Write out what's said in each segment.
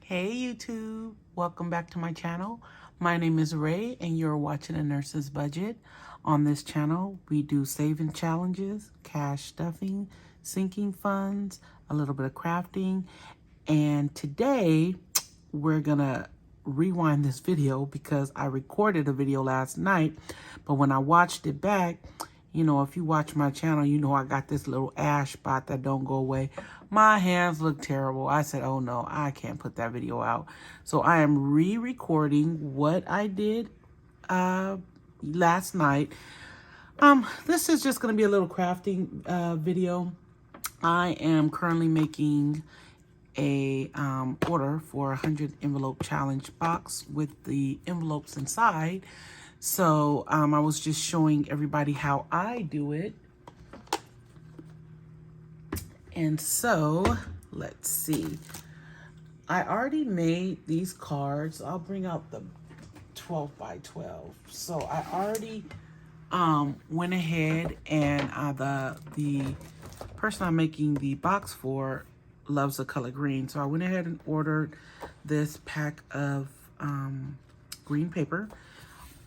Hey YouTube, welcome back to my channel. My name is Ray and you're watching A Nurse's Budget. On this channel, we do saving challenges, cash stuffing, sinking funds, a little bit of crafting. And today, we're gonna rewind this video because I recorded a video last night, but when I watched it back, you know, if you watch my channel, you know I got this little ash spot that don't go away. My hands look terrible. I said, oh no, I can't put that video out. So I am re-recording what I did last night. This is just gonna be a little crafting video. I am currently making a order for a 100 envelope challenge box with the envelopes inside. So I was just showing everybody how I do it. And so let's see. I already made these cards. I'll bring out the 12 by 12. So I already went ahead and the person I'm making the box for loves the color green. So I went ahead and ordered this pack of green paper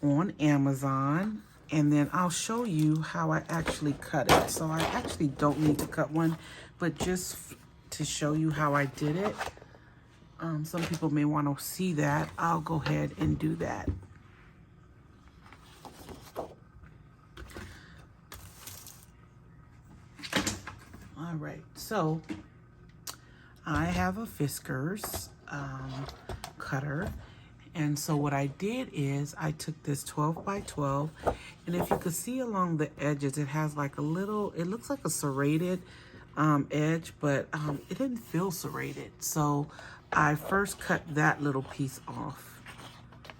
on Amazon, and then I'll show you how I actually cut it. So I actually don't need to cut one, but just to show you how I did it. Some people may want to see that. I'll go ahead and do that. All right, so I have a Fiskars cutter. And so what I did is I took this 12 by 12, and if you could see along the edges, it has like a little, it looks like a serrated edge, but it didn't feel serrated. So I first cut that little piece off.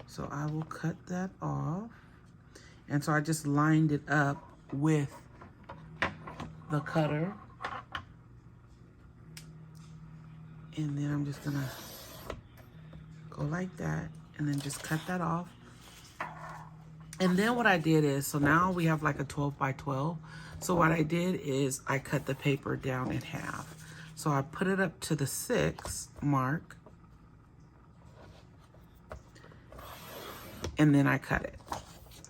So I will cut that off. And so I just lined it up with the cutter. And then I'm just gonna go like that and then just cut that off. And then what I did is, so now we have like a 12 by 12. So what I did is I cut the paper down in half. So I put it up to the 6 mark, and then I cut it.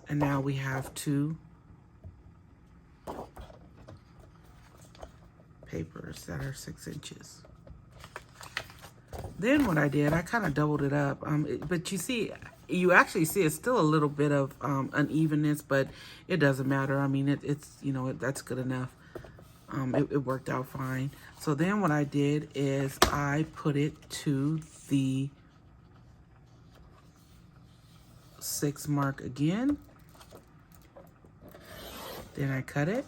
And now we have 2 papers that are 6 inches. Then what I did, I kind of doubled it up. But you see, you actually see it's still a little bit of unevenness, but it doesn't matter. I mean, it's, you know, that's good enough. It worked out fine. So then what I did is I put it to the 6 mark again. Then I cut it.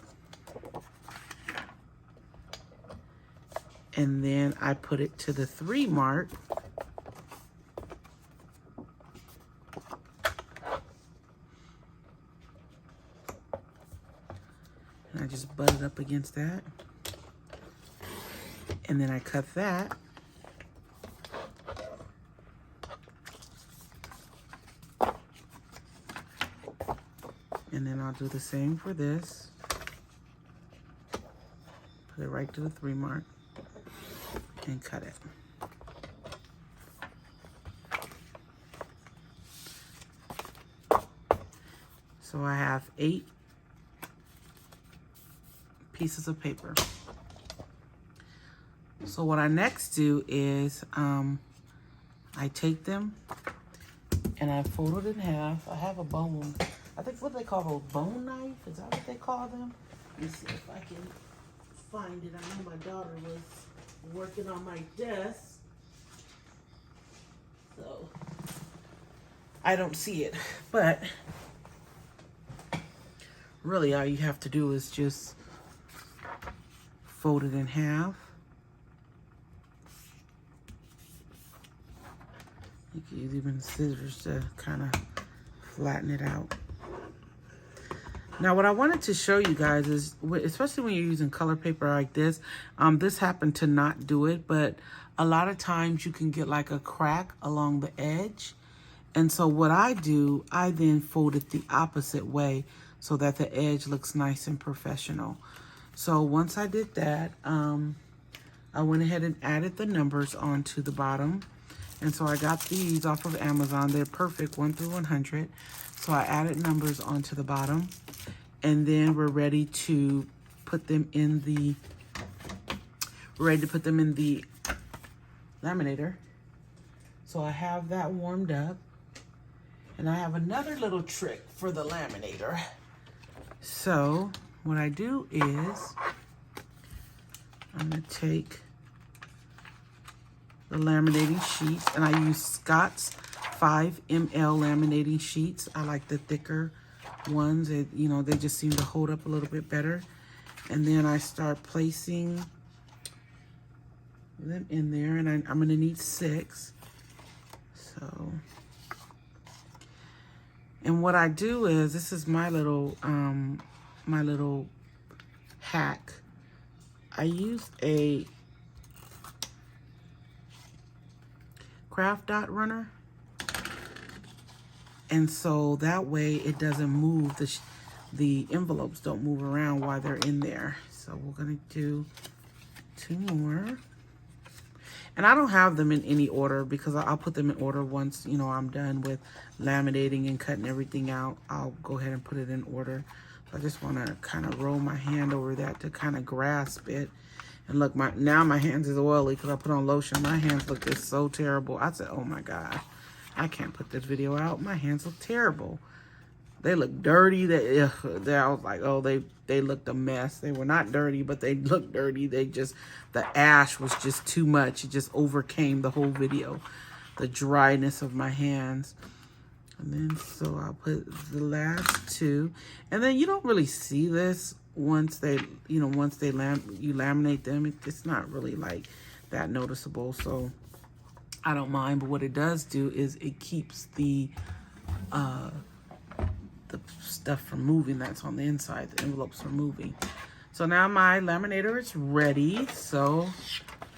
And then I put it to the 3 mark. And I just butt it up against that. And then I cut that. And then I'll do the same for this. Put it right to the 3 mark. And cut it. So I have 8 pieces of paper. So what I next do is I take them and I fold it in half. I have a bone, I think what they call a bone knife, is that what they call them? Let me see if I can find it. I know my daughter was working on my desk, so I don't see it, but really all you have to do is just fold it in half. You can use even scissors to kind of flatten it out. Now what I wanted to show you guys is, especially when you're using color paper like this, this happened to not do it, but a lot of times you can get like a crack along the edge. And so what I do, I then fold it the opposite way so that the edge looks nice and professional. So once I did that, I went ahead and added the numbers onto the bottom. And so I got these off of Amazon. They're perfect, 1 through 100. So I added numbers onto the bottom. And then we're ready to put them in the, laminator. So I have that warmed up. And I have another little trick for the laminator. So what I do is I'm gonna take the laminating sheets, and I use Scott's 5 ml laminating sheets. I like the thicker ones. You know, they just seem to hold up a little bit better. And then I start placing them in there, and I'm gonna need 6. So, and what I do is, this is my little hack. I use a craft dot runner, and so that way it doesn't move, the envelopes don't move around while they're in there. So we're gonna do 2 more, and I don't have them in any order because I'll put them in order once, you know, I'm done with laminating and cutting everything out. I'll go ahead and put it in order. So I just want to kind of roll my hand over that to kind of grasp it. And look, now my hands is oily because I put on lotion. My hands look just so terrible. I said, oh my God, I can't put this video out. My hands look terrible. They look dirty. I was like, oh, they looked a mess. They were not dirty, but they looked dirty. The ash was just too much. It just overcame the whole video. The dryness of my hands. And then, so I'll put the last 2. And then you don't really see this once they, you laminate them. It's not really like that noticeable. So I don't mind. But what it does do is it keeps the stuff from moving that's on the inside, the envelopes from moving. So now my laminator is ready. So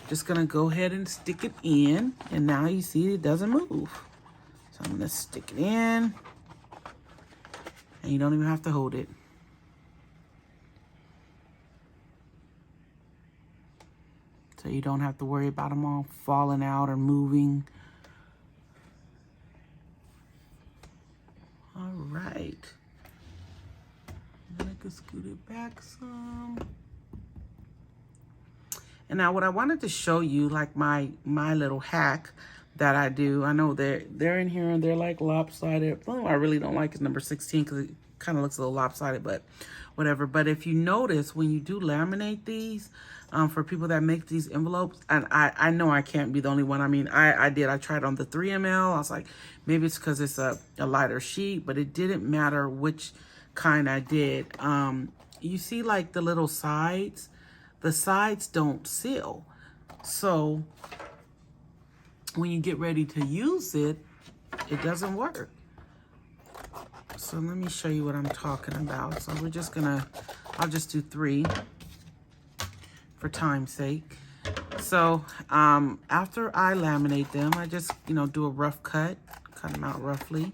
just gonna go ahead and stick it in, and now you see it doesn't move. So I'm gonna stick it in, and you don't even have to hold it. So you don't have to worry about them all falling out or moving. All right. Then I can scoot it back some. And now what I wanted to show you, like my little hack that I do. I know they're in here and they're like lopsided. Well, I really don't like is number 16 because it kind of looks a little lopsided, but whatever. But if you notice, when you do laminate these, for people that make these envelopes, and I know I can't be the only one. I mean, I tried on the 3 ml. I was like, maybe it's because it's a lighter sheet, but it didn't matter which kind I did. You see like the little sides? The sides don't seal. So when you get ready to use it, it doesn't work. So let me show you what I'm talking about. So we're just gonna, I'll just do 3 for time's sake. So after I laminate them, I just, do a rough cut them out roughly.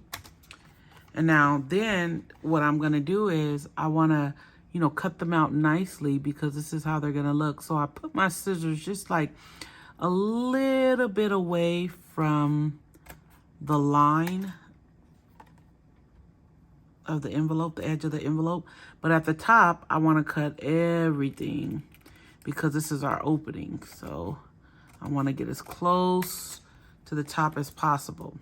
And now then what I'm gonna do is I wanna, cut them out nicely because this is how they're gonna look. So I put my scissors just like a little bit away from the line of the envelope, the edge of the envelope. But at the top, I want to cut everything because this is our opening. So I want to get as close to the top as possible.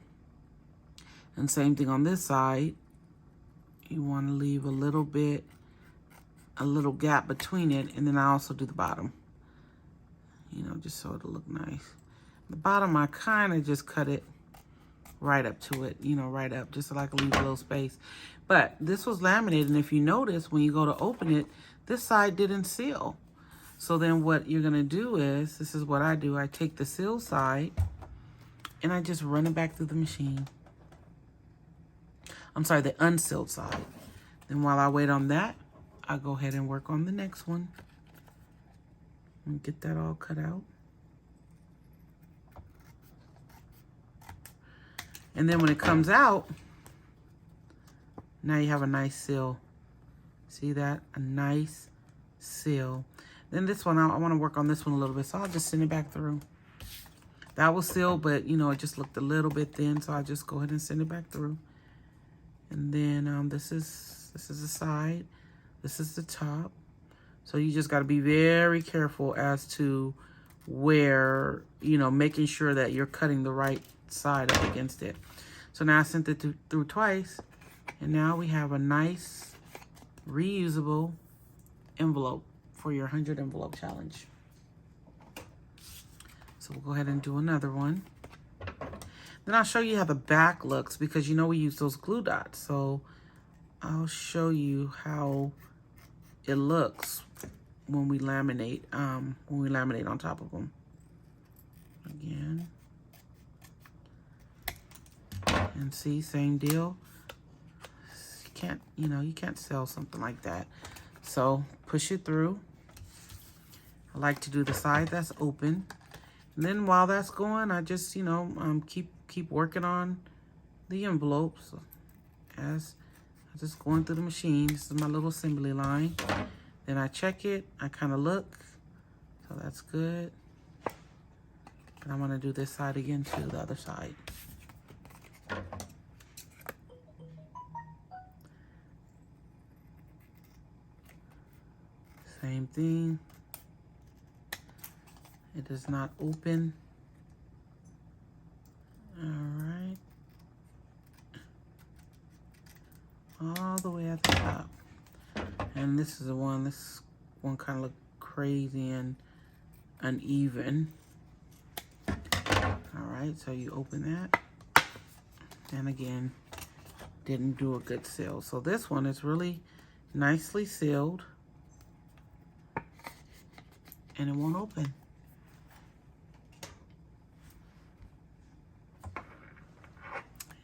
And same thing on this side. You want to leave a little gap between it. And then I also do the bottom, just so it'll look nice. The bottom, I kind of just cut it right up to it, right up, just so I can leave a little space. But this was laminated, and if you notice, when you go to open it, this side didn't seal. So then what you're gonna do is, this is what I do, I take the sealed side, and I just run it back through the machine. I'm sorry, the unsealed side. Then while I wait on that, I'll go ahead and work on the next one. And get that all cut out. And then when it comes out, now you have a nice seal. See that? A nice seal. Then this one, I want to work on this one a little bit, so I'll just send it back through. That was sealed, but you know, it just looked a little bit thin, so I just go ahead and send it back through. And then this is the side, this is the top. So you just got to be very careful as to where, you know, making sure that you're cutting the right side up against it. So now I sent it through twice, and now we have a nice reusable envelope for your 100 envelope challenge. So we'll go ahead and do another one. Then I'll show you how the back looks, because you know we use those glue dots. So I'll show you how it looks when we laminate on top of them. Again. And see, same deal. You can't sell something like that. So push it through. I like to do the side that's open. And then while that's going, I just, keep working on the envelopes as I'm just going through the machine. This is my little assembly line. Then I check it, I kind of look, so that's good. And I'm gonna do this side again too, the other side. Same thing. It does not open. All right. All the way at the top. And this is the one, this one kind of looked crazy and uneven. All right, so you open that. And again, didn't do a good seal. So this one is really nicely sealed. And it won't open.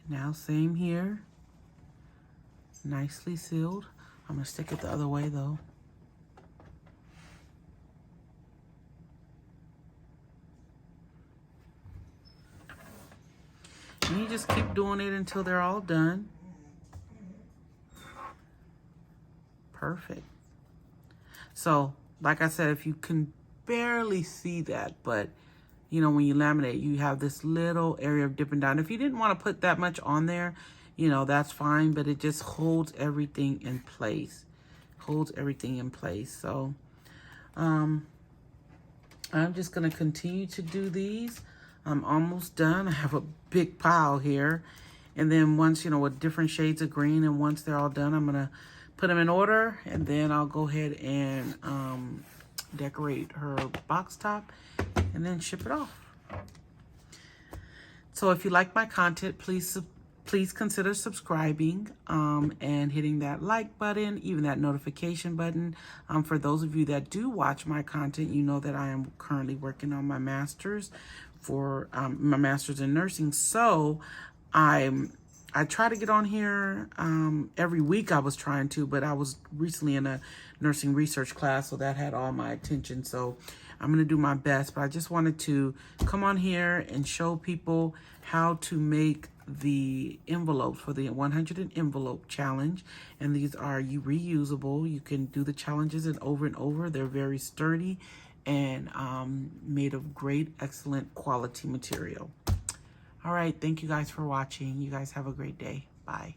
Now same here. Nicely sealed. I'm gonna stick it the other way though. And you just keep doing it until they're all done. Perfect. So, like I said, if you can barely see that, but you know, when you laminate, you have this little area of dipping down. If you didn't want to put that much on there, you know, that's fine, but it just holds everything in place. Holds everything in place. So, I'm just going to continue to do these. I'm almost done. I have a big pile here. And then once, you know, with different shades of green, and once they're all done, I'm going to put them in order, and then I'll go ahead and decorate her box top and then ship it off. So if you like my content, please consider subscribing and hitting that like button, even that notification button. For those of you that do watch my content, you know that I am currently working on my master's for my master's in nursing. So I try to get on here every week. I was trying to, but I was recently in a nursing research class, so that had all my attention. So I'm going to do my best, but I just wanted to come on here and show people how to make the envelopes for the 100 envelope challenge. And these are reusable. You can do the challenges and over. They're very sturdy and made of great, excellent quality material. All right. Thank you guys for watching. You guys have a great day. Bye.